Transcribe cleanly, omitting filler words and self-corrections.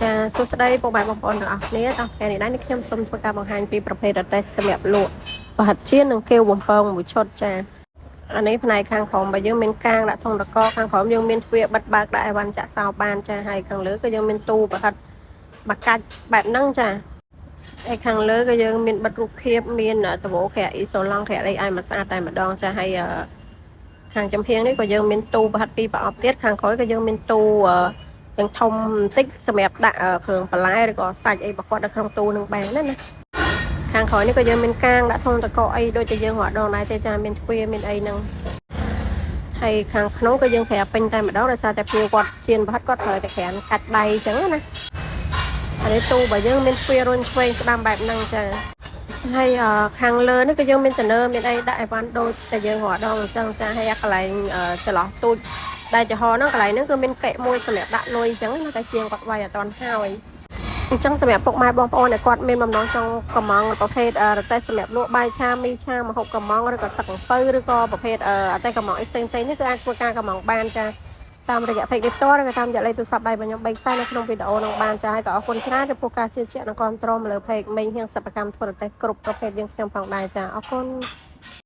ចាសួស្តីពុកម៉ែបងប្អូនទាំងអស់គ្នាដល់ថ្ងៃនេះដែរនេះខ្ញុំសូមធ្វើការបង្ហាញពីប្រភេទរទេះសម្រាប់លក់ប្រហិតចៀននិងកេវបំពងមួយឈុតចាអានេះផ្នែកខាងក្រោមរបស់យើងមានកាងដាក់ធុងតកខាងក្រោមយើងមានទ្វារបិទបើកដាក់អីវ៉ាន់ចាក់សោបានចាហើយខាងលើក៏យើងមានទូប្រហិតបាកាច់បែបហ្នឹងចាហើយខាងលើក៏យើងមានបិទរូបភាពមានតវក្រាអ៊ីសូឡង់ក្រាអីឲ្យមកស្អាតតែម្ដងចាហើយខាងចំហៀងនេះក៏យើងមានទូប្រហិតពីរប្រអប់ទៀតខាងក្រោយក៏យើងមានទូយ៉ាងធំបន្តិចសម្រាប់ដាក់គ្រឿងបន្លែឬក៏សាច់អីបកត់នៅក្នុងទូនឹងបានណាខាងក្រោយនេះក៏យើងមានកាងដាក់ធុងតកអីដូចតែយើងរត់ដងដែរទេចាមានទ្វារមានអីហ្នឹងហើយខាងក្នុងក៏យើងប្រាប់ពេញតែម្ដងដោយសារតែភ្ញៀវគាត់ជៀនប្រហិតគាត់ត្រូវតែក្រានកាច់ដៃអញ្ចឹងណាហើយទូរបស់យើងមានទ្វាររុញឆ្វេងស្ដាំបែបហ្នឹងចាហើយខាងលើនេះក៏យើងមានតនើមានអីដាក់អីវ៉ាន់ដូចតែយើងរត់ដងអញ្ចឹងចាហើយកន្លែងចន្លោះទូចដែលចំហហ្នឹងកន្លែងហ្នឹងគឺមានកែមួយសម្រាប់ដាក់លុយអញ្ចឹងណាតែជាងគាត់វាយអត់ទាន់ហើយអញ្ចឹងសម្រាប់ពុកម៉ែបងប្អូនដែលគាត់មានបំណងចង់កំងប្រភេទរទេះសម្រាប់លក់បាយឆាមីឆាម្ហូបកំងឬក៏ទឹកអំពៅឬក៏ប្រភេទអតេកំងអីផ្សេងនេះគឺអាចធ្វើការកំងបានចាតាមរយៈ page នេះផ្ទាល់ឬក៏តាមរយៈលេខទូរស័ព្ទដៃរបស់ខ្ញុំ3ខ្សែនៅក្នុងវីដេអូនឹងបានចាហើយក៏អរគុណច្រើនចំពោះការជឿជាក់និងគាំទ្រមកលើ page មេងហៀងសិប្បកម្មធ្វើរទេះគ្រប់ប្រភេទយើងខ្ញុំផងដែរចាអរគុណ